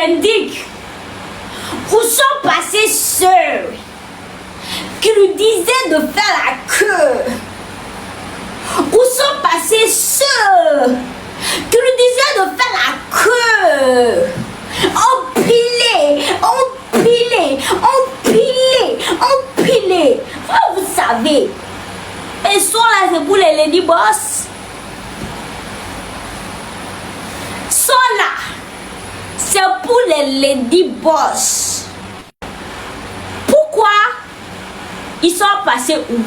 indique où sont passés ceux qui nous disaient de faire la queue. Où sont passés ceux qui nous disaient de faire la queue. Empilés. Vous savez, ils sont là, c'est pour les lady boss. Sont là, c'est pour les lady boss. Pourquoi ils sont passés où?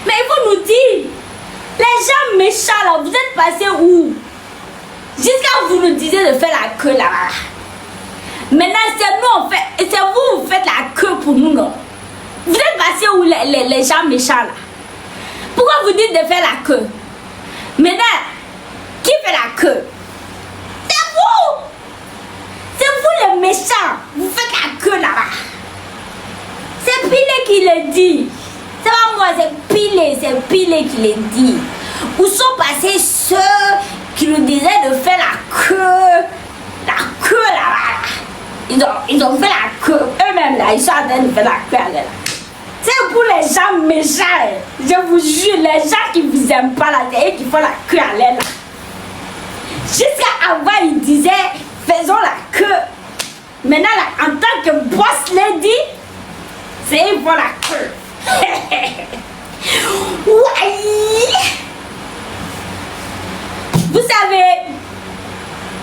Mais il faut nous dire, les gens méchants là, vous êtes passés où? Jusqu'à vous nous disiez de faire la queue là. Maintenant c'est nous on fait, c'est vous faites la queue pour nous non? Vous êtes passés où les gens méchants là? Pourquoi vous dites de faire la queue? Maintenant, qui fait la queue? C'est vous! C'est vous les méchants! Vous faites la queue là-bas! C'est Pilé qui le dit! C'est pas moi, c'est Pilé qui le dit! Où sont passés ceux qui nous disaient de faire la queue là-bas? Ils ont fait la queue, eux-mêmes là, ils sont en train de faire la queue là. C'est pour les gens méchants. Je vous jure, les gens qui vous aiment pas là, c'est eux qui font la queue à l'aile. Jusqu'à avant, ils disaient, faisons la queue. Maintenant, là, en tant que boss lady, c'est eux qui font la queue. Ouais. Vous savez,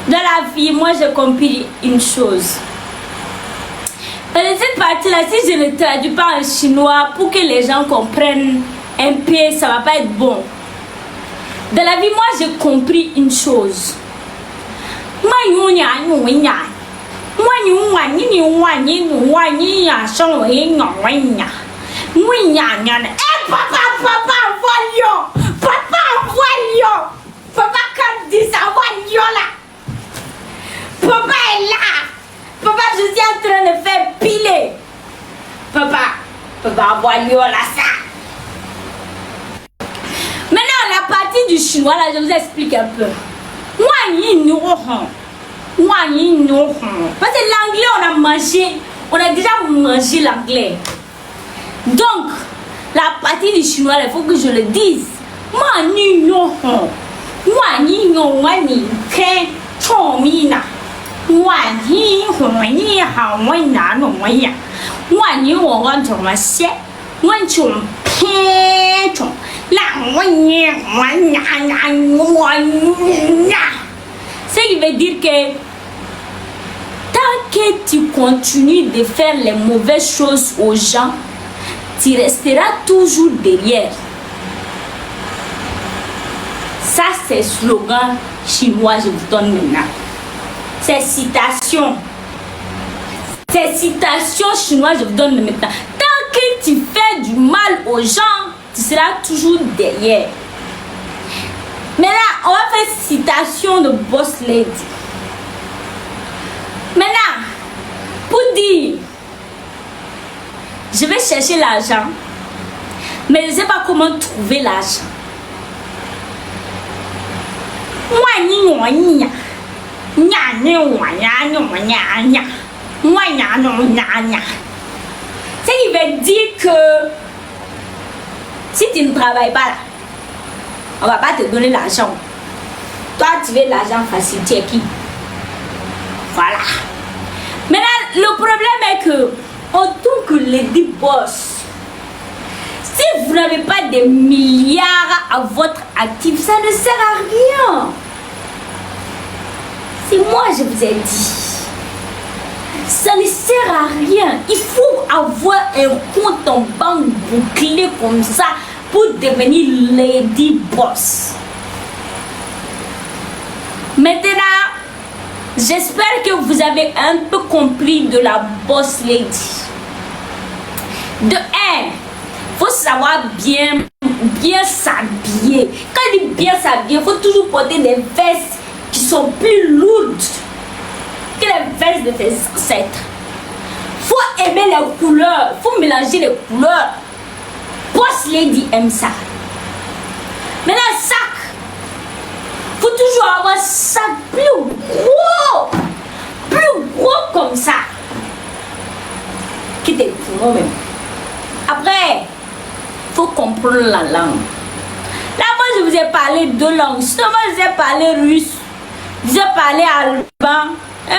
dans la vie, moi j'ai compris une chose. Cette partie-là, si je ne traduis pas en chinois pour que les gens comprennent un peu, ça va pas être bon. Dans la vie, moi j'ai compris une chose. Papa, quand dit ça, voyons là. Papa est là. Papa, je suis en train de faire piler. Papa, voyons là ça. Maintenant, la partie du chinois là, je vous explique un peu. Parce que l'anglais, on a déjà mangé l'anglais. Donc, la partie du chinois, il faut que je le dise. Ce qui veut dire que tant que tu continues de faire les mauvaises choses aux gens, tu resteras toujours derrière. Ça, c'est le slogan chinois, je vous donne maintenant. C'est citation. C'est citation chinoise, je vous donne maintenant. Tant que tu fais du mal aux gens, tu seras toujours derrière. Maintenant, on va faire citation de Boss Lady. Maintenant, pour dire, je vais chercher l'argent, mais je ne sais pas comment trouver l'argent. Ce qui veut dire que si tu ne travailles pas là, on va pas te donner l'argent. Toi, tu veux l'argent facile, tu es qui? Voilà. Maintenant, le problème est que, en tant que lady boss, si vous n'avez pas des milliards à votre actif, ça ne sert à rien. C'est moi, je vous ai dit. Ça ne sert à rien. Il faut avoir un compte en banque bouclé comme ça pour devenir lady boss. Maintenant, j'espère que vous avez un peu compris de la boss lady. De 1, il faut savoir bien s'habiller. Quand il dit bien s'habiller, il faut toujours porter des vestes qui sont plus lourdes que les vestes de tes ancêtres. Il faut aimer les couleurs, il faut mélanger les couleurs. Boss Lady aime ça. Maintenant, sac. Il faut toujours avoir un sac plus gros. mot même. Après, il faut comprendre la langue. Là, moi, je vous ai parlé deux langues. Sinon, moi, je vous ai parlé russe. Je vous ai parlé allemand.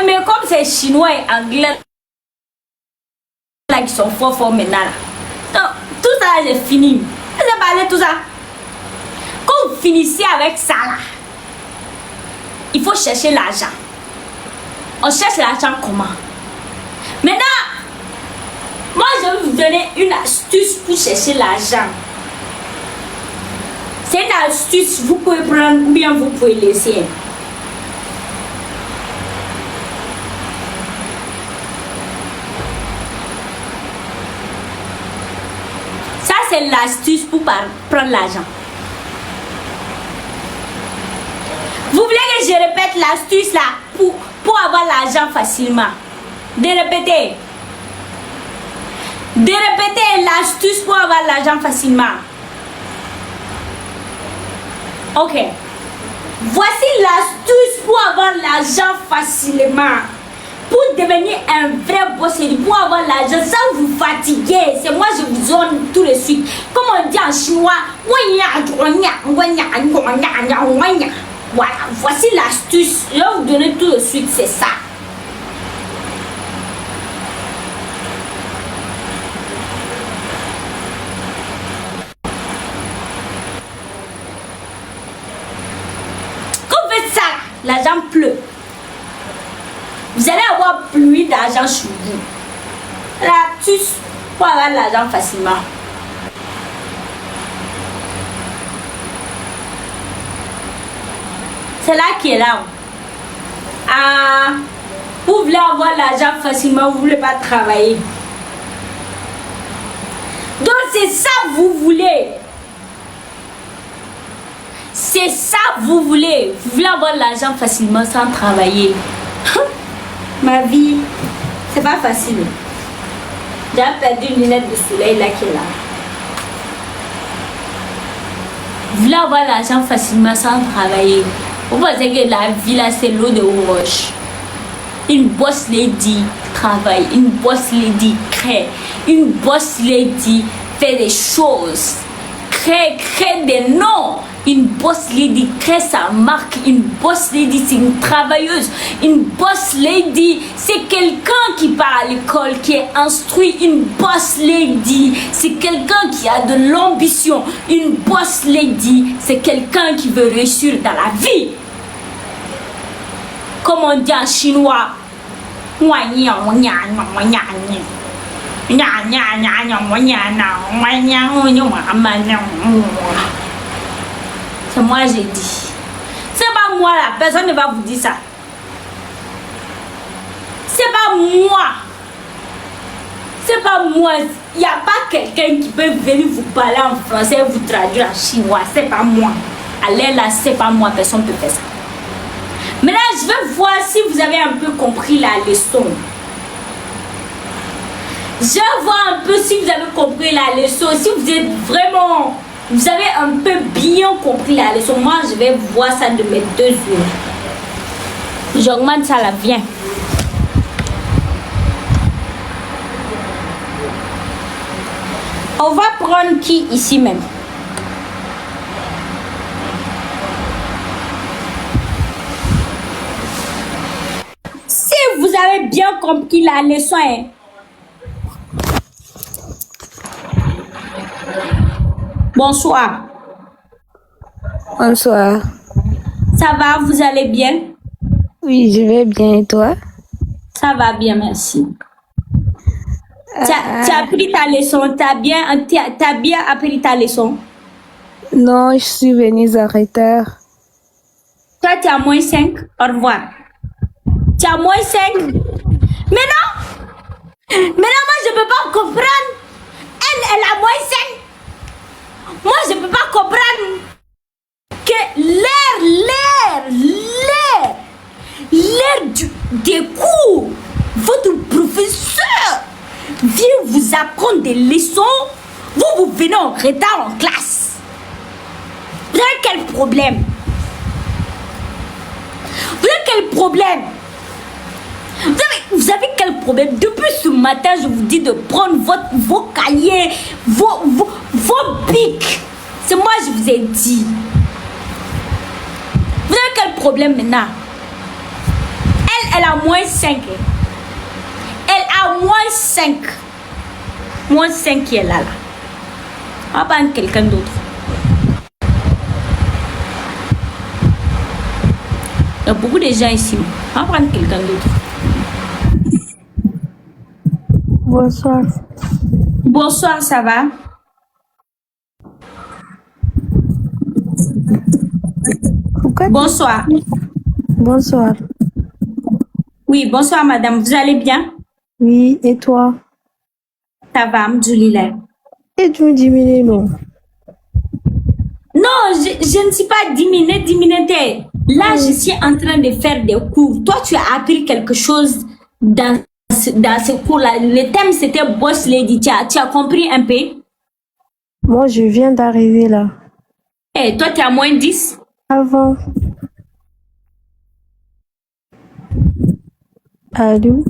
Mais comme c'est chinois et anglais, là, qui sont forts maintenant. Là. Donc, tout ça, j'ai fini. Je vous ai parlé tout ça. Quand vous finissez avec ça, là, il faut chercher l'argent. On cherche l'argent comment? Maintenant, moi, je vais vous donner une astuce pour chercher l'argent. C'est une astuce, vous pouvez prendre ou bien vous pouvez laisser. Ça, c'est l'astuce pour prendre l'argent. Vous voulez que je répète l'astuce là pour avoir l'argent facilement? De répéter. De répéter l'astuce pour avoir l'argent facilement. Ok. Voici l'astuce pour avoir l'argent facilement. Pour devenir un vrai boss, pour avoir l'argent sans vous fatiguer. C'est moi, je vous donne tout de suite. Comme on dit en chinois. Voilà, voici l'astuce. Je vais vous donner tout de suite, c'est ça. Quand vous faites ça, l'argent pleut. Vous allez avoir pluie d'argent sur vous. L'astuce pour avoir l'argent facilement. C'est là qui est là. Ah, vous voulez avoir l'argent facilement, vous ne voulez pas travailler. Donc c'est ça que vous voulez. C'est ça que vous voulez. Vous voulez avoir l'argent facilement sans travailler. Ma vie, c'est pas facile. J'ai perdu une lunette de soleil là qui est là. Vous voulez avoir l'argent facilement sans travailler. Vous pensez que la vie là c'est l'eau de roche. Une boss lady travaille, une boss lady crée, une boss lady fait des choses, crée des noms. Une boss lady crée sa marque. Une boss lady c'est une travailleuse. Une boss lady c'est quelqu'un qui part à l'école, qui est instruit. Une boss lady c'est quelqu'un qui a de l'ambition. Une boss lady c'est quelqu'un qui veut réussir dans la vie. Comme on dit en chinois. C'est moi j'ai dit. C'est pas moi là, personne ne va vous dire ça. C'est pas moi. C'est pas moi. Il n'y a pas quelqu'un qui peut venir vous parler en français et vous traduire en chinois. C'est pas moi. Allez là, c'est pas moi. Personne ne peut faire ça. Maintenant, je vais voir si vous avez un peu compris la leçon. Je vais voir un peu si vous avez compris la leçon. Si vous êtes vraiment... Vous avez un peu bien compris la leçon. Moi, je vais voir ça de mes 2 yeux. J'augmente ça là, viens. On va prendre qui ici même? Si vous avez bien compris la leçon, hein. Bonsoir. Bonsoir. Ça va, vous allez bien? Oui, je vais bien et toi? Ça va bien, merci. Tu as appris ta leçon? T'as bien appris ta leçon? Non, je suis venue en retard. Toi, tu as moins 5. Au revoir. Tu as moins 5. Mais non! Moi, je ne peux pas comprendre. Elle a moins 5. Moi, je ne peux pas comprendre que l'air des cours, votre professeur vient vous apprendre des leçons, vous venez en retard en classe. Vous avez quel problème? Vous avez quel problème? Vous avez quel problème? Depuis ce matin, je vous dis de prendre vos cahiers, vos bics. C'est moi, je vous ai dit. Vous avez quel problème maintenant? Elle a moins 5. Elle a moins 5. Moins 5 qui est là. On va prendre quelqu'un d'autre. Il y a beaucoup de gens ici. On va prendre quelqu'un d'autre. Bonsoir. Bonsoir, ça va? Pourquoi? Bonsoir. Bonsoir. Oui, bonsoir madame. Vous allez bien? Oui, et toi? Ça va, Mdjoulila. Et tu me dis, non. Non, je ne suis pas diminuée. Là, je suis en train de faire des cours. Toi, tu as appris quelque chose dans ce cours-là. Le thème, c'était Boss Lady. Tu as compris un peu? Moi, je viens d'arriver là. Eh, toi, tu es à moins 10? Avant. Allô?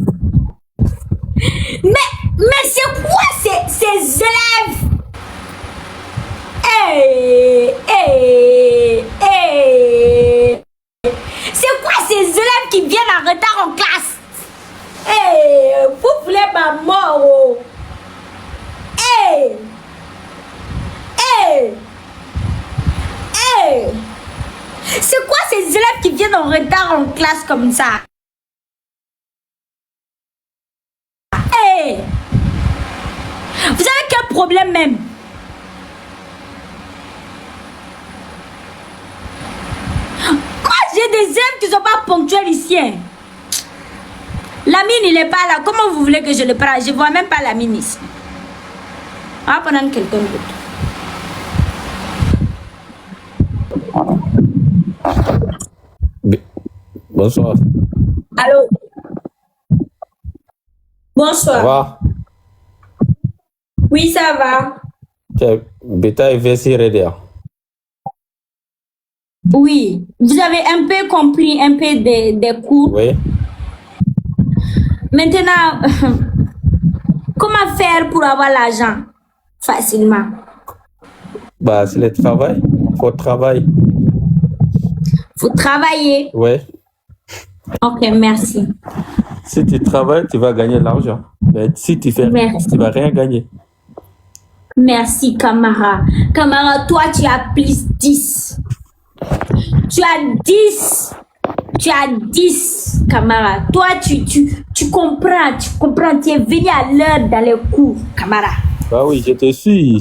Mais c'est quoi ces élèves? C'est quoi ces élèves qui viennent en retard en classe? Vous voulez ma mort? Oh. C'est quoi ces élèves qui viennent en retard en classe comme ça? Vous avez quel problème même? Moi, j'ai des élèves qui ne sont pas ponctuels ici. Hein. La mine, il n'est pas là. Comment vous voulez que je le prenne? Je ne vois même pas la mine ici. On va prendre quelqu'un d'autre. Bonsoir. Allô? Bonsoir. Ça va? Oui, ça va. Beta Redia. Oui. Vous avez un peu compris un peu des cours. Oui. Maintenant, comment faire pour avoir l'argent facilement? Bah, c'est le travail. Faut travailler. Faut travailler. Oui. Ok, merci. Si tu travailles, tu vas gagner l'argent. Mais si tu fais rien, tu vas rien gagner. Merci, Camara. Camara, toi, tu as plus 10. Tu as 10. Tu as 10, Camara. Toi, tu comprends. Tu es venu à l'heure dans les cours, Camara. Bah oui, je te suis.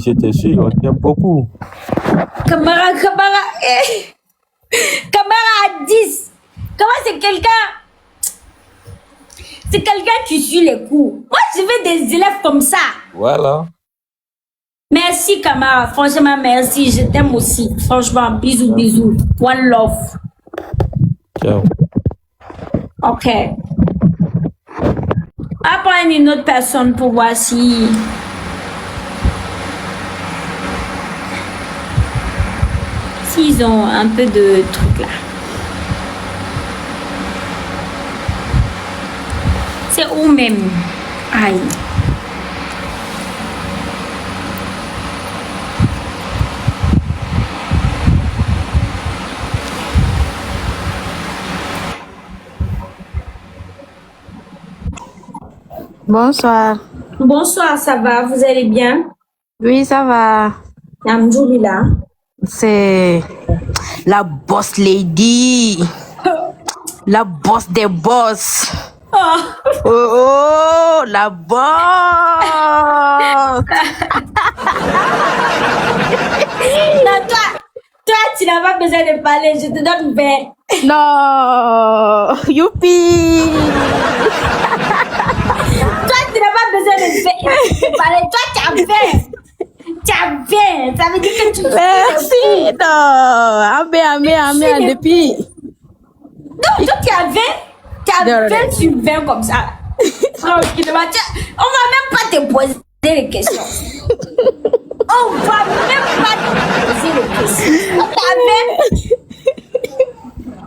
On t'aime beaucoup. Camara. Camara a 10. Comment c'est quelqu'un? C'est quelqu'un qui suit les cours. Moi, je veux des élèves comme ça. Voilà. Merci, Camara. Franchement, merci. Je t'aime aussi. Franchement, bisous. One love. Ciao. Ok. On va prendre une autre personne pour voir si... s'ils ont un peu de trucs là. C'est où même? Aïe. Bonsoir. Bonsoir, ça va? Vous allez bien? Oui, ça va. Alhamdoulilah. C'est la boss lady. La boss des boss. Oh, la boss. Non, toi, tu n'as pas besoin de parler. Je te donne 20. Non, youpi. Toi, tu n'as pas besoin de parler. Toi, tu as 20. Tu as 20. Ça veut dire que tu... Merci. Non, amé, depuis. Non, toi, tu as 20. Tu as 20 sur 20 comme ça. Tranquillement. On va même pas te poser les questions. On va même pas te poser les questions. Tu as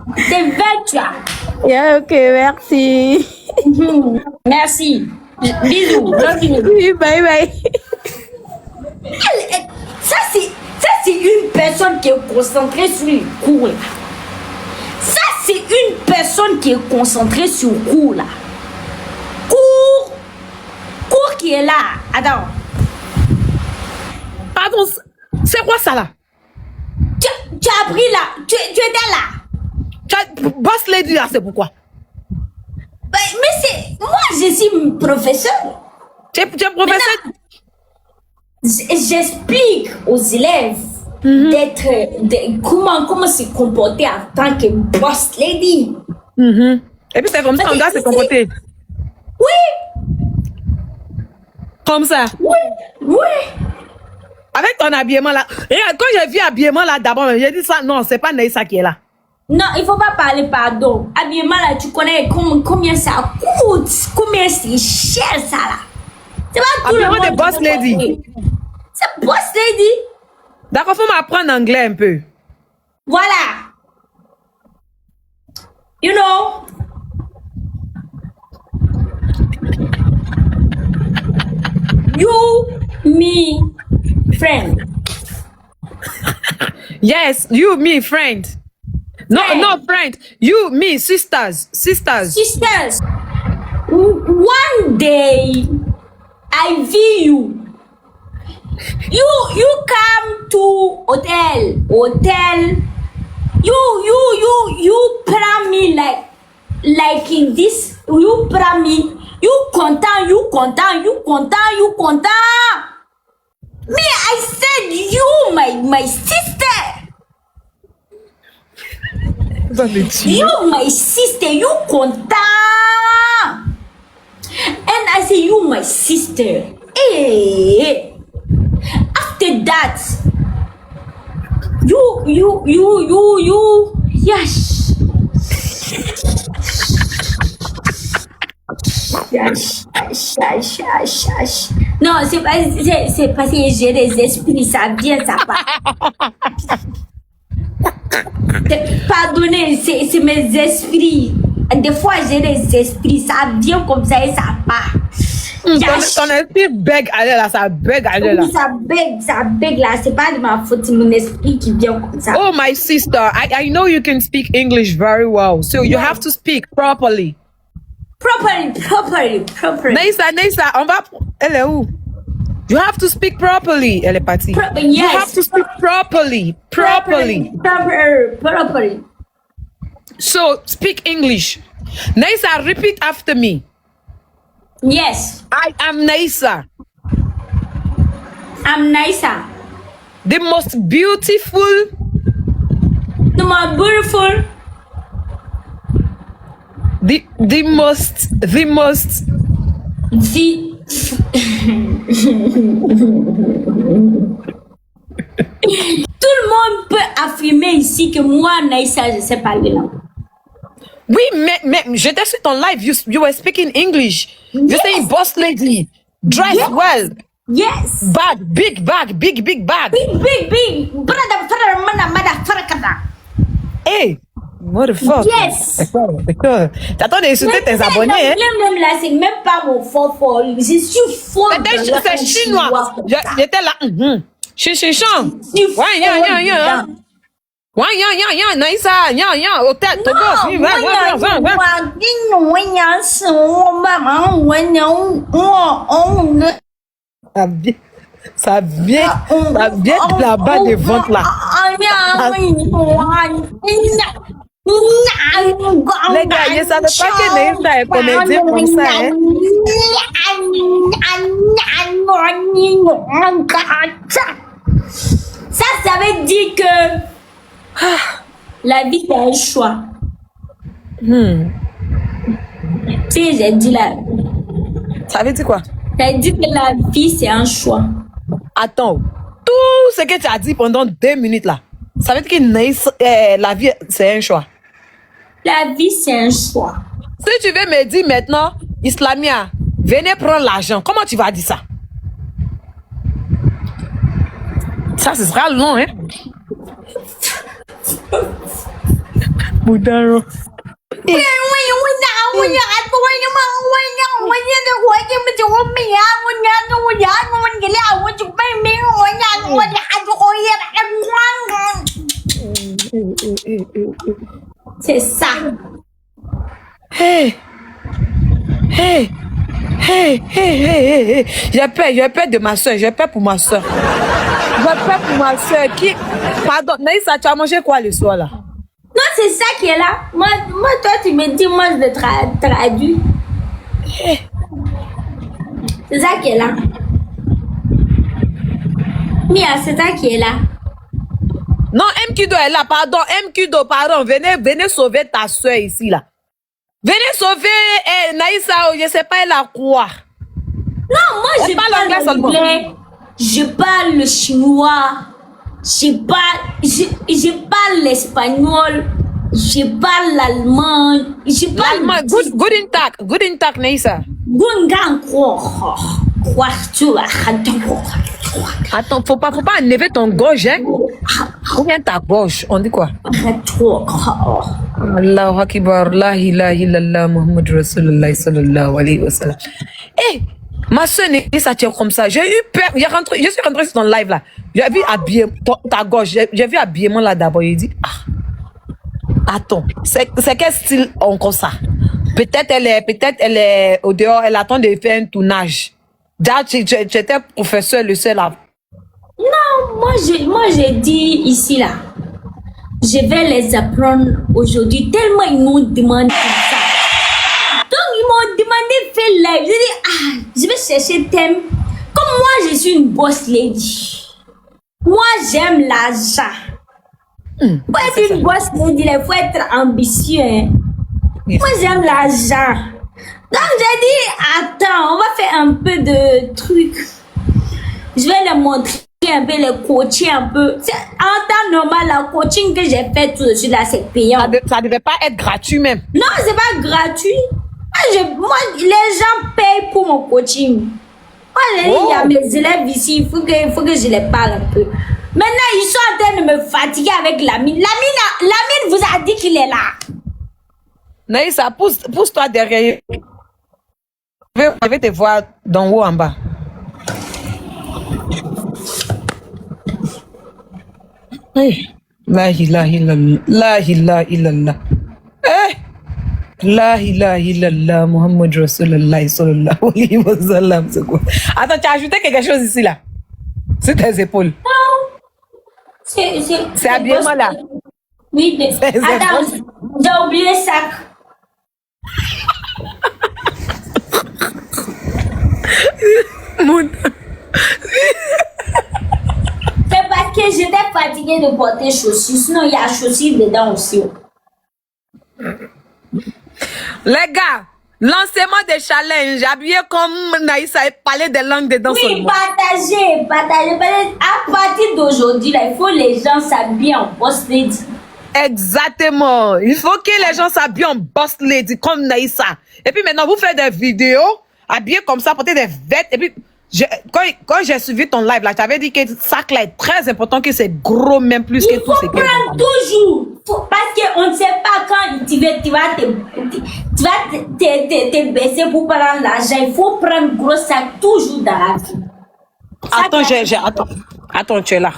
20. C'est 20, tu as. Yeah, ok, merci. Merci. Bisous. Oui, bye bye. Ça, c'est une personne qui est concentrée sur les cours, là. Ça, c'est une personne qui est concentrée sur le cours, là. Cours qui est là. Attends. Pardon, c'est quoi ça là? Tu as appris là. Tu étais là. Boss lady là, c'est pourquoi? Mais c'est... Moi, je suis professeur. Tu es professeur? J'explique aux élèves comment se comporter en tant que boss lady. Et puis c'est comme ça qu'on doit se comporter. Oui. Comme ça? Oui. Avec ton habillement là. Et quand j'ai vu habillement là d'abord, j'ai dit ça, non, c'est pas Naïssa qui est là. Non, il faut pas parler pardon. Habillement là, tu connais combien ça coûte, combien c'est cher ça là. C'est pas tout le monde de boss lady. C'est boss lady. D'accord, faut m'apprendre anglais un peu. Voilà. You know. You, me, friend. Yes, you, me, friend. No, friend. You, me, sisters. Sisters. One day, I see you. You come to hotel. You put me like in this. You put me. You content. Me, I said you, my sister. You, my sister, you content. And I say, you, my sister. Hey. After that, you, yes. Non, c'est parce que j'ai des esprits, ça vient, ça part. Pardonnez, c'est mes esprits. Des fois, j'ai des esprits, ça vient comme ça et ça part. Ton esprit bègue, allez là, ça bègue, allez là. Ça bègue là, c'est pas de ma faute, c'est mon esprit qui vient comme ça. Oh, my sister, I know you can speak English very well, so you have to speak properly. Properly. Naïssa, on va... Elle est où? You have to speak properly. Elle est partie. Yes. You have to speak properly. Properly. So, speak English. Naïssa, repeat after me. Yes. I am Naïssa. I'm Naïssa. The most beautiful. The most beautiful. The most. Tout le monde peut affirmer ici que moi, Naïssa, je sais parler langue. Oui, mais j'étais sur ton live. You were speaking English. Yes. You saying boss lady. Dress well. Yes. Bag, big bag. Big. Brother. Hey, motherfucker. Yes. D'accord. T'attends d'insulter tes abonnés, hein? Même là, c'est même pas mon fort. Je suis fort. C'est chinois. J'étais là. Chichon. Ouais, Naïssa, hôtel, Togo. Ça vient de là-bas des ventes là. Les gars, ça ne veut pas que Naïssa est comédien comme ça, hein? Ça veut dire que la vie c'est un choix. Si j'ai dit là. Ça veut dire quoi? Ça veut dire que la vie c'est un choix. Attends, tout ce que tu as dit pendant 2 minutes là, ça veut dire que la vie c'est un choix. La vie c'est un choix. Si tu veux me dire maintenant, Islamia, venez prendre l'argent, comment tu vas dire ça? Ça, ce sera long, hein? Boudaro. Oui, C'est ça. Hey, hey, hey, hey, hey, hey. J'ai peur de ma soeur, j'ai peur pour ma soeur. J'ai peur pour ma soeur qui... Pardon, Naïssa, tu as mangé quoi le soir là? Non, c'est ça qui est là. Moi, toi, tu me dis, moi, je traduis. C'est ça qui est là. Mia, c'est ça qui est là. Non, Mkido est là, pardon, Mkido, pardon, venez sauver ta soeur ici là. Venez sauver Naïssa, je sais pas, elle a quoi. Non, moi, je parle anglais. Je parle le chinois. Je parle l'espagnol. Je parle l'allemand. Je parle l'allemand. Guten Tag, Naïssa. Attends, faut pas enlever ton gorge, hein? Ou bien ta gauche, on dit quoi? Allahu Akbar, la ilaha illallah, Muhammad Rasulullah sallallahu alayhi wa sallam. Eh, ma soeur Naïssa, tu es comme ça. J'ai eu peur. Je suis rentrée sur ton live là. J'ai vu habiller ta gauche. J'ai vu habillement là d'abord. Il dit, attends, c'est quel style encore ça? Peut-être elle est au dehors, elle attend de faire un tournage. J'étais professeur le seul là. Non, moi j'ai dit ici là. Je vais les apprendre aujourd'hui. Tellement ils m'ont demandé ça. Donc ils m'ont demandé de faire live. J'ai dit, je vais chercher thème. Comme moi je suis une boss lady. Moi j'aime l'argent. Pour être une boss lady, il faut être ambitieux. Hein. Moi j'aime l'argent. Donc j'ai dit, attends, on va faire un peu de trucs. Je vais les montrer un peu, les coacher un peu. En temps normal, la coaching que j'ai fait tout de suite là, c'est payant. Ça devait pas être gratuit même. Non, c'est pas gratuit. Moi, les gens payent pour mon coaching. Moi, il y a mes élèves ici, il faut que je les parle un peu. Maintenant, ils sont en train de me fatiguer avec Lamine. Lamine vous a dit qu'il est là. Naïssa, pousse-toi derrière. Je vais te voir d'en haut en bas. Hey. La ilaha illallah. La ilaha illallah. La ilaha illallah. Muhammad Rasulullah sallallahu alayhi wa sallam. C'est quoi? Attends, tu as ajouté quelque chose ici là? C'est tes épaules. Non. C'est habillement là. Oui, attends, j'ai oublié le sac. C'est parce que j'étais fatiguée de porter chaussures. Sinon, il y a chaussures dedans aussi. Les gars, lancement des challenges, habillé comme Naïssa et parler des langues dedans. Oui, partagez. À partir d'aujourd'hui, il faut que les gens s'habillent en boss lady. Exactement. Il faut que les gens s'habillent en boss lady comme Naïssa. Et puis maintenant, vous faites des vidéos habillés comme ça, porter des vêtements. Et puis, quand j'ai suivi ton live là, tu avais dit que ça là est très important, que c'est gros même plus que tout ce que... Il faut prendre toujours. Parce qu'on ne sait pas quand tu vas te baisser pour prendre l'argent. Il faut prendre gros sac toujours dans la vie. Attends, tu es là.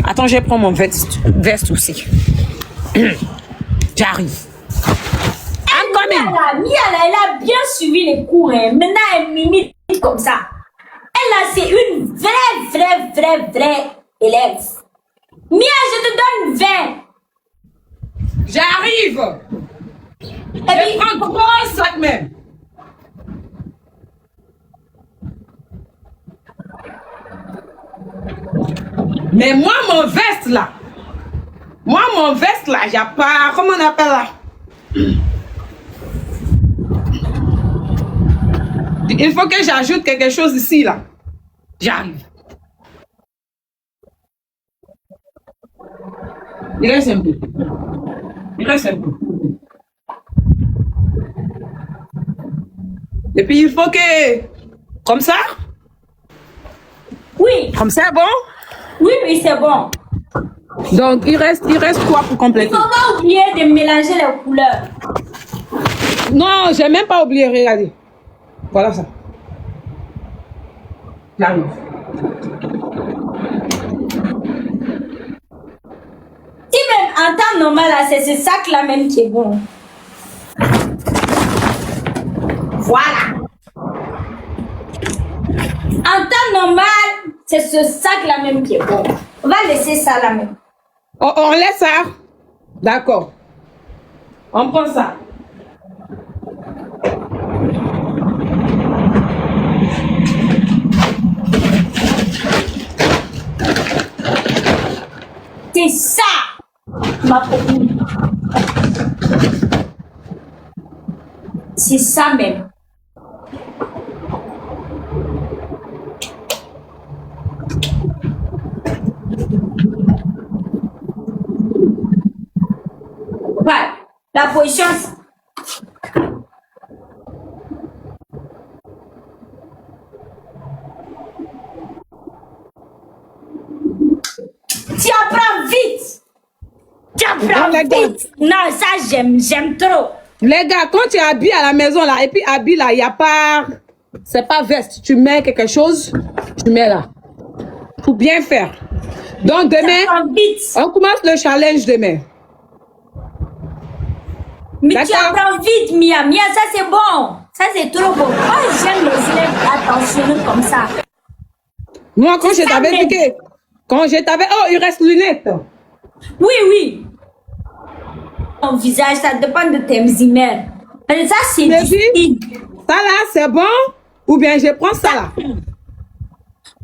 Attends, je prends mon veste aussi. J'arrive. Mia, elle a bien suivi les cours. Hein. Maintenant, elle m'imite comme ça. Elle, c'est une vraie élève. Mia, je te donne 20. J'arrive. Et puis, prends gros sac même. Mais moi, mon veste là, il n'y a pas, comment on appelle là? Il faut que j'ajoute quelque chose ici là. J'arrive. Il reste un peu. Et puis il faut que, comme ça? Oui. Comme ça, bon? Oui, c'est bon. Donc il reste quoi pour compléter? Il ne faut pas oublier de mélanger les couleurs. Non, j'ai même pas oublié, regardez. Voilà ça. J'arrive. Si même en temps normal, là, c'est ce sac-là même qui est bon. Voilà. En temps normal, c'est ce sac-là même qui est bon. On va laisser ça là même. Oh, on laisse ça. D'accord. On prend ça. C'est ça, ma copine. C'est ça même. Ouais, la position. Tu apprends vite. Tu apprends vite. Non, ça j'aime trop. Les gars, quand tu habilles à la maison là, et puis habille là, il n'y a pas... C'est pas veste. Tu mets quelque chose, tu mets là. Pour bien faire. Donc demain, on commence le challenge demain. Mais tu apprends vite, Mia. Mia, ça c'est bon. Ça c'est trop bon. Moi j'aime les élèves attentionnés comme ça. Moi, quand je t'avais dit que... Quand je t'avais... Oh, il reste lunettes. Oui, oui. Ton visage, ça dépend de tes zimères. Ça, c'est difficile. Ça là, c'est bon? Ou bien je prends ça là?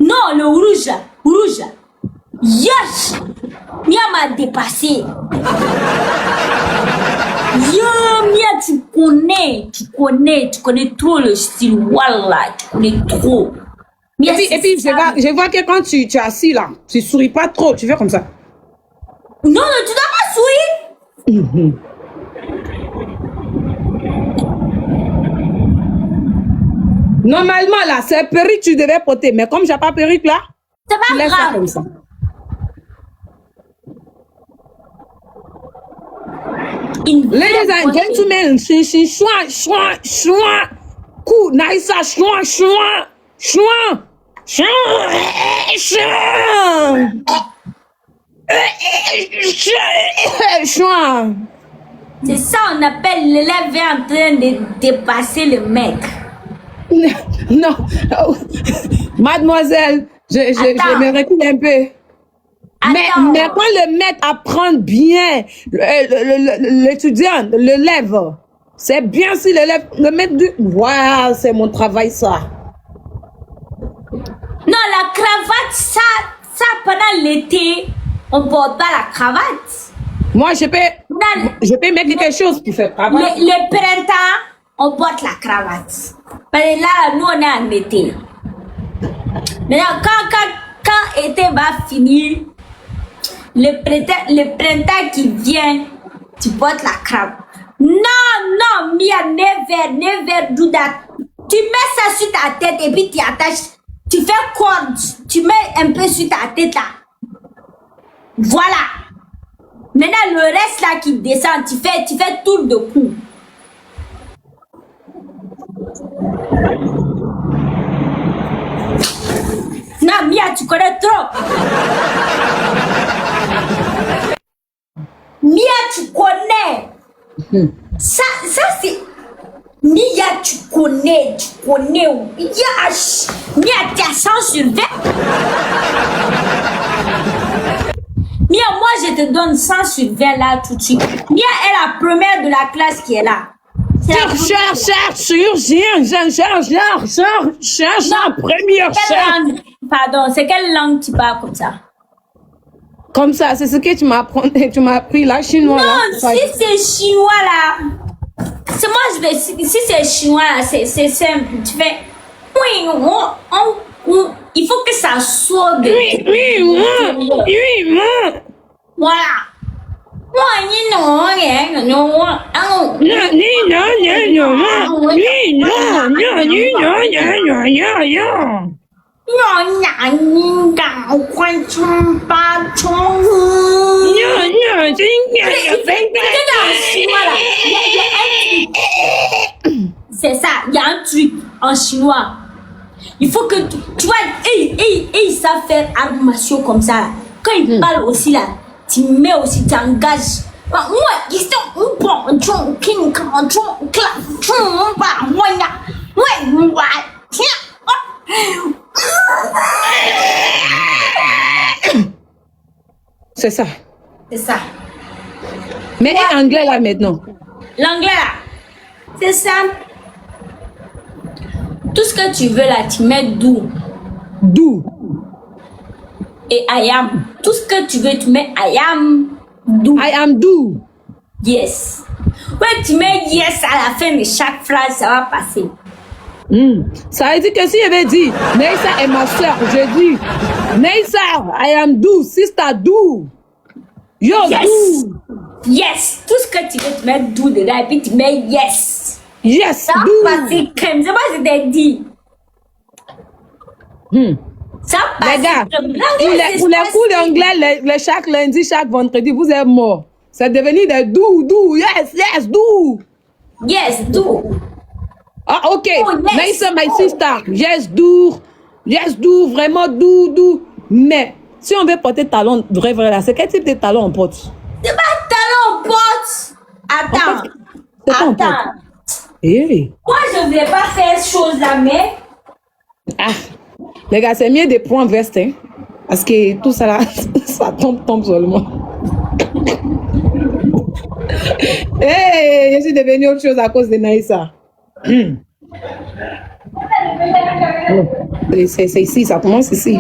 Non, le rouge là. Rouge là. Yosh! Mia m'a dépassé. Yo, Mia, tu connais trop le style. Wallah, tu connais trop. Mia, et puis je vois que quand tu es assis là, tu souris pas trop, tu fais comme ça. Non, non, tu dois pas sourire. Normalement là, c'est perruque tu devais porter, mais comme j'ai pas perruque là, c'est pas laisse grave. ça comme ça. Ladies and gentlemen, coup, Naïsa, c'est ça, on appelle l'élève est en train de dépasser le mec. Non, mademoiselle, je me recule un peu. Mais quand le maître apprend bien l'étudiant, l'élève, c'est bien si l'élève, le maître dit, waouh, c'est mon travail ça. Non, la cravate, ça pendant l'été, on porte pas la cravate. Moi, je peux mettre quelque chose pour faire cravate. Le printemps, on porte la cravate. Parce que là, nous, on est en été. Maintenant, quand l'été va finir, le printemps qui vient, tu portes la cravate. Non, Mia, never do that. Tu mets ça sur ta tête et puis tu attaches. Tu fais corde. Tu mets un peu sur ta tête là. Voilà. Maintenant, le reste là qui descend, tu fais tour de cou. Non, Mia, tu connais trop. Mia, tu connais. Ça c'est... Mia, tu connais. Mia, tu as 100 sur 20. Mia, moi, je te donne 100 sur 20 là tout de suite. Mia est la première de la classe qui est là. Pardon, c'est quelle langue tu parles comme ça? Comme ça, c'est ce que tu m'as appris là, chinois. Non, là. si c'est chinois là, c'est moi je vais. Si c'est chinois là, c'est simple. Tu fais. Oui, il faut que ça sorte de. Oui. Voilà. C'est ça, il y a un truc en chinois. Il faut que tu vois, et ils savent faire armation comme ça. Quand ils parlent aussi là, tu mets aussi, tu engages. Moi, ils sont bon, king, C'est ça. c'est ça. Mais et anglais là maintenant. L'anglais là, c'est ça. Tout ce que tu veux là, tu mets do Do. et I am. Tout ce que tu veux, tu mets I am, do. I am do. Yes. Ouais, tu mets yes à la fin de chaque phrase, ça va passer. Ça veut dire que si je vais dire Neissa est ma soeur, je dis Neissa, I am do, sister do. Yo Yes. do. Yes. Tout ce que tu veux, tu mets do dedans et puis tu mets yes. Yes, Ça va do. passer crème. C'est pas ce que je t'ai dit. Ça passe. Les gars, crème. pour les cours d'anglais, chaque lundi, chaque vendredi, vous êtes morts. C'est devenu des do, yes, do. Yes, do. Ah, ok. Oh, yes. Neissa, my sister, yes, do, vraiment do. Mais, si on veut porter talon vrai là, c'est quel type de talon on porte? C'est pas talon pote. Attends. C'est quoi on porte? Eh. Moi, je ne vais pas faire chose là, mais. Ah, les gars, c'est mieux de prendre veste, hein, parce que tout ça là, ça tombe seulement. Hey, je suis devenue autre chose à cause de Naïssa. C'est ici, ça commence ici.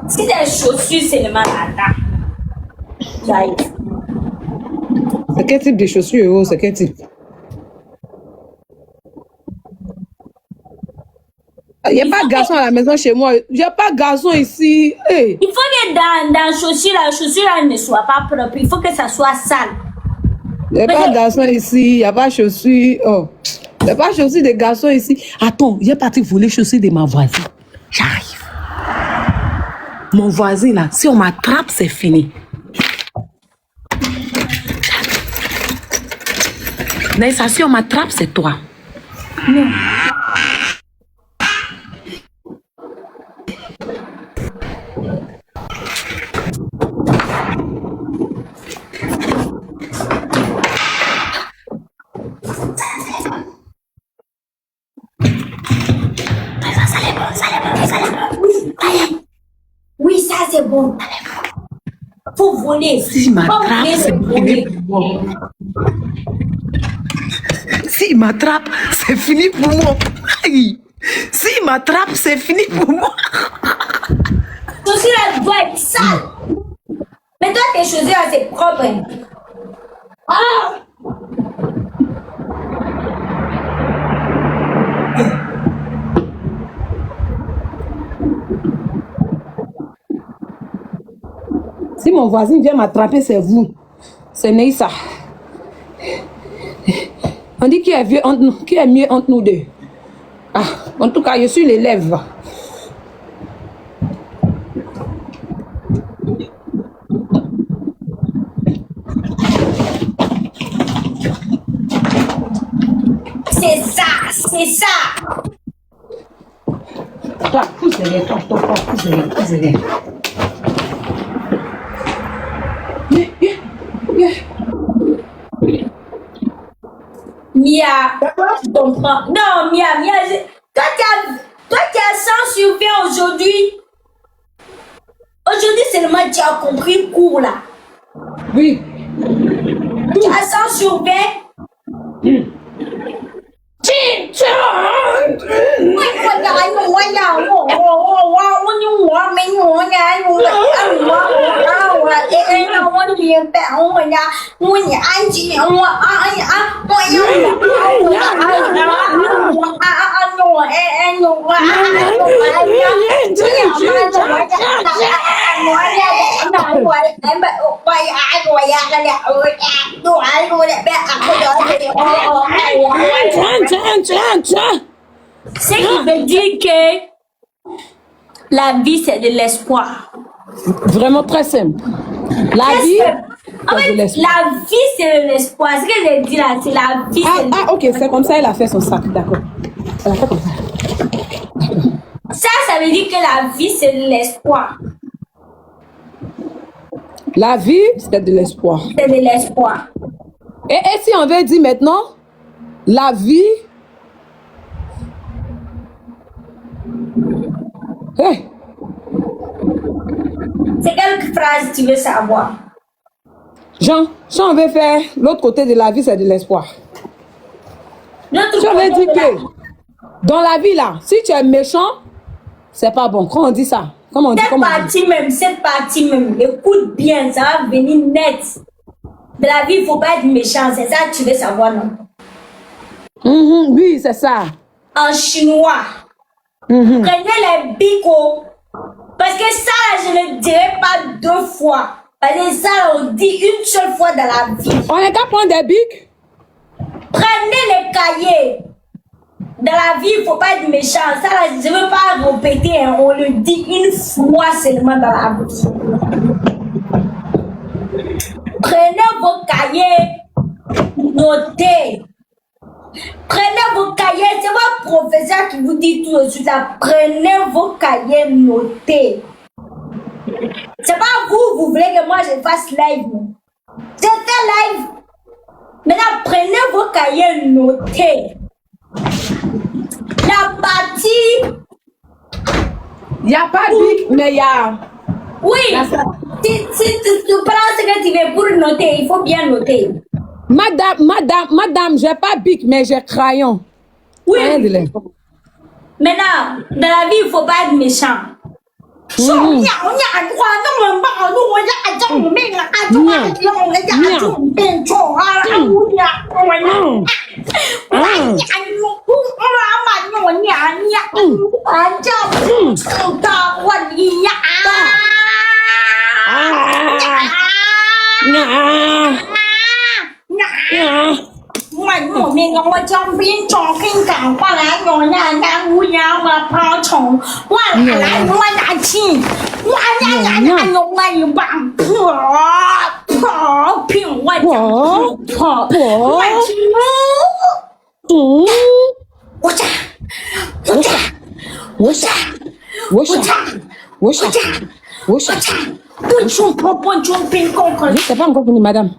Si des chaussures seulement là, j'arrive. C'est quel type de chaussures, oh, c'est quel type? Il n'y a pas de garçon à la maison chez moi. Il n'y a pas de garçon ici. Hey. Il faut que dans la chaussure là ne soit pas propre. Il faut que ça soit sale. Il n'y a pas de garçon ici. Il n'y a pas de chaussures. Oh. Il n'y a pas de chaussures de garçon ici. Attends, il est parti voler chaussures de ma voisine. J'arrive. Mon voisin là, si on m'attrape, c'est fini. Naïssa, si on m'attrape, c'est toi. Non. Oui, ça c'est bon. Faut voler. Si m'attrape, c'est fini pour moi. S'il m'attrape, c'est fini pour moi. Aïe. S'il m'attrape, c'est fini pour moi. Chaussures là doit être sale. Mais toi, tes chaussures là, c'est propre. Ah! Si mon voisin vient m'attraper, c'est vous. C'est Neissa. On dit qui est mieux entre nous deux. Ah, en tout cas, je suis l'élève. C'est ça. Toi, pousse les pousse les. Mia, tu comprends? Non, Mia, toi tu as 100 sur 20 aujourd'hui. Aujourd'hui seulement tu as compris le cours là. Oui. Tu as 100 sur 20. Ce qui veut dire que la vie c'est de l'espoir. Vraiment très simple. La vie, En fait, la vie, c'est l'espoir. Ce que j'ai dit là, c'est la vie. Ah, ok, c'est comme ça, elle a fait son sac, d'accord. Elle a fait comme ça. Ça veut dire que la vie, c'est l'espoir. La vie, c'est de l'espoir. C'est de l'espoir. Et si on veut dire maintenant, la vie... Hey. C'est quelle phrase tu veux savoir? Jean, si on veut faire l'autre côté de la vie, c'est de l'espoir. Si on veut dire que dans la vie là, si tu es méchant, c'est pas bon. Quand on dit ça, comment on dit? Cette partie même, écoute bien, ça va venir net. De la vie, il ne faut pas être méchant, c'est ça que tu veux savoir, non? Oui, c'est ça. En chinois, prenez les bicots. Parce que ça, je ne dirai pas 2 fois. Parce que ça, on dit une seule fois dans la vie. On est qu'à prendre des bics? Prenez les cahiers. Dans la vie, il ne faut pas être méchant. Ça, là, je ne veux pas répéter. Hein. On le dit une fois seulement dans la vie. Prenez vos cahiers. Notez. Prenez vos cahiers. C'est votre professeur qui vous dit tout de suite là. Prenez vos cahiers, notez. C'est pas vous voulez que moi je fasse live. Je fais live. Maintenant, prenez vos cahiers, notez. La partie. Il n'y a pas de bic, mais il y a. Oui. Si tu prends ce que tu veux pour noter, il faut bien noter. Madame, j'ai pas bic, mais j'ai crayon. Oui. Maintenant, dans la vie, il ne faut pas être méchant. Mình ngồi trong viên trò kinh cảm qua lá ngồi nhà đang vui nhau mà phao trồng qua lá qua nhà chi qua nhà ngồi ngay bằng phở phiền qua phở chi Je sais pas encore fini, madame.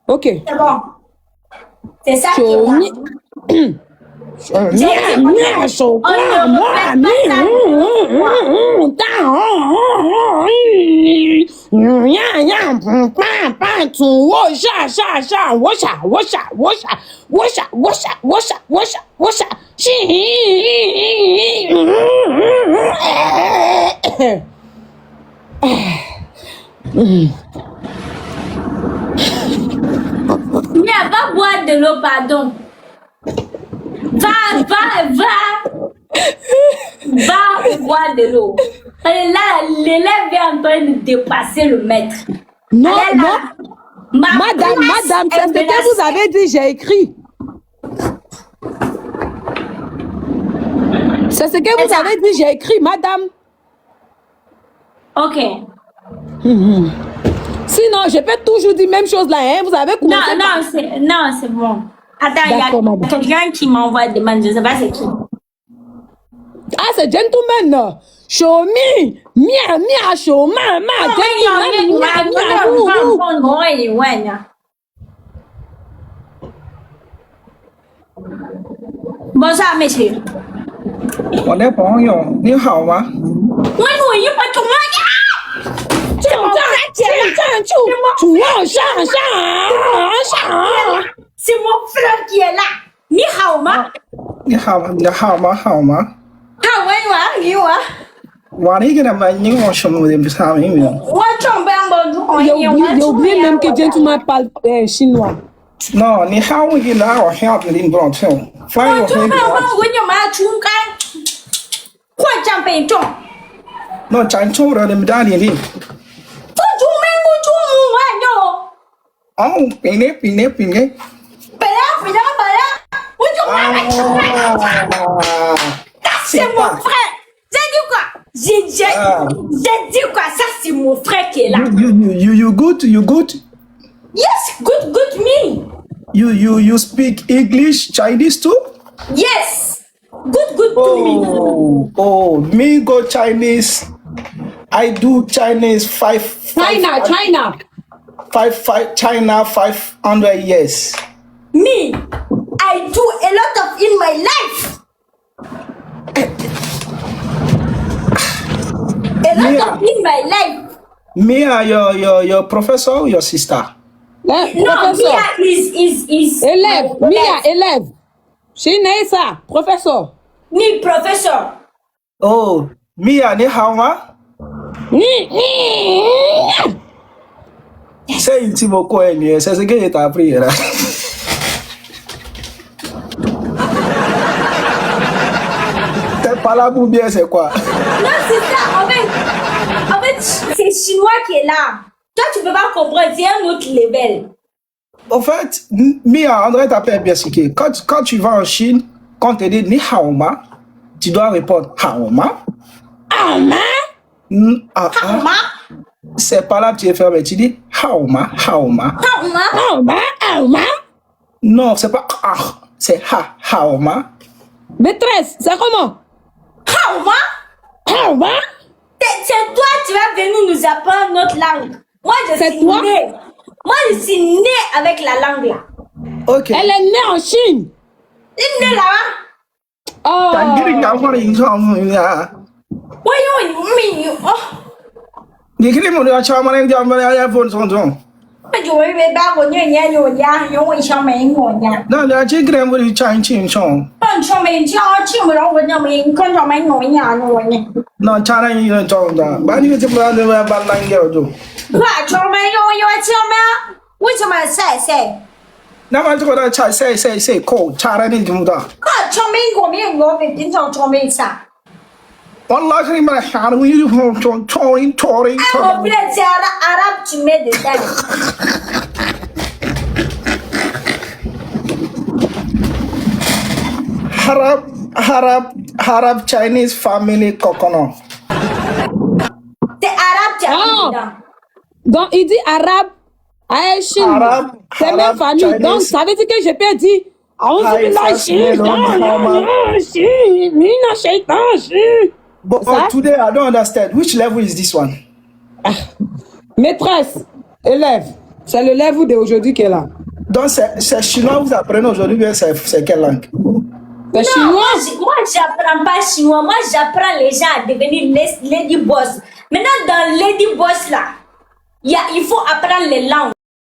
Ok. C'est bon. C'est ça qui est Viens, va boire de l'eau, pardon. Va boire de l'eau. Là, l'élève est en train de dépasser le maître. Non, madame, c'est ce que vous avez dit, j'ai écrit. C'est ce que vous avez dit, j'ai écrit, madame. Ok. Sinon, je peux toujours dire même chose là, hein? Vous avez commencé. Non, c'est bon. Attends, il y a quelqu'un qui m'envoie des demandes, je ne sais pas c'est qui. Ah, c'est gentleman. Show me. Mia, show ma. Bonsoir, monsieur. 我的朋友，你好吗？我一会儿中了呀！C'est mon frère qui est là. 你好吗？你好吗？你好吗？好吗？好玩，你玩。我那个他妈，你我什么都不差没有。我准备我有oublié même que gentleman parle chinois. Non, 你好，我给拿我下子你不让听，反正我会。我你妈冲干，快长被中。那咱错了，你们家里的。不中没不中我哟。哦，平的。本来，我就买了。C'est mon frère. J'ai dit quoi? Ça c'est mon frère qui est là. You good? Yes, good me. You speak English, Chinese too? Yes, good to me. Oh, me go Chinese. I do Chinese China. China 500 years. Me, I do a lot of in my life. A lot of in my life. Me are your professor, your sister. No, Mia is Élève, Mia, élève. Chez Naïsa, professeur. me professor. Oh, Mia ni hao ma? C'est intimo quoi ni? C'est ce que tu as appris là. T'es pas là pour bien, c'est quoi? Non, c'est ça. En fait, c'est chinois qui est là. Toi, tu peux pas comprendre. C'est un autre level. En fait, Mia, André t'appelle bien expliqué. Quand tu vas en Chine, quand on te dit ni hao ma, tu dois répondre hao ma. Ma, C'est pas là que tu es fermé. Tu dis hao ma. Non, c'est pas ah, c'est hao ma. Maîtresse, c'est comment? c'est toi, tu vas venir nous apprendre notre langue. Moi, C'est suis toi? née. Moi, je suis née avec la langue là. Ok. Elle est née en Chine. Elle est née là. Oh. Voyons, oh. Ni kiri mo ya chama na ya ma ya phone son son. Je vais pas connaître rien de rien, je vais jamais connaître. Na ya chi kire mo chan chin chong. Quand je me dis, tu me l'envoies, quand je me dis, Na chana yi na chong da. Ba ni ti mo na ba lang ya do. 快出门有钱吗？为什么晒？ Na ma to da cha say ko chara ni mu da. 快出门我们我们平常出门啥？ Wallahi kiri ma ha ru yi chong. 我不要加了阿拉伯妹的蛋。 Arab Chinese family coconut. C'est arabe Chinese. Donc, il dit arabe, Chine. Arabe, C'est même arabe, famille. Chinese. Donc, ça veut dire que je peux dire. But Ça? today I don't understand. Which level is this one? Maîtresse, élève. C'est le level d'aujourd'hui qui est là. Donc c'est chinois vous apprenez aujourd'hui, bien c'est quelle langue? C'est chinois. Moi, j'apprends pas chinois. Moi, j'apprends les gens à devenir lady boss. Maintenant, dans lady boss là, il faut apprendre les langues.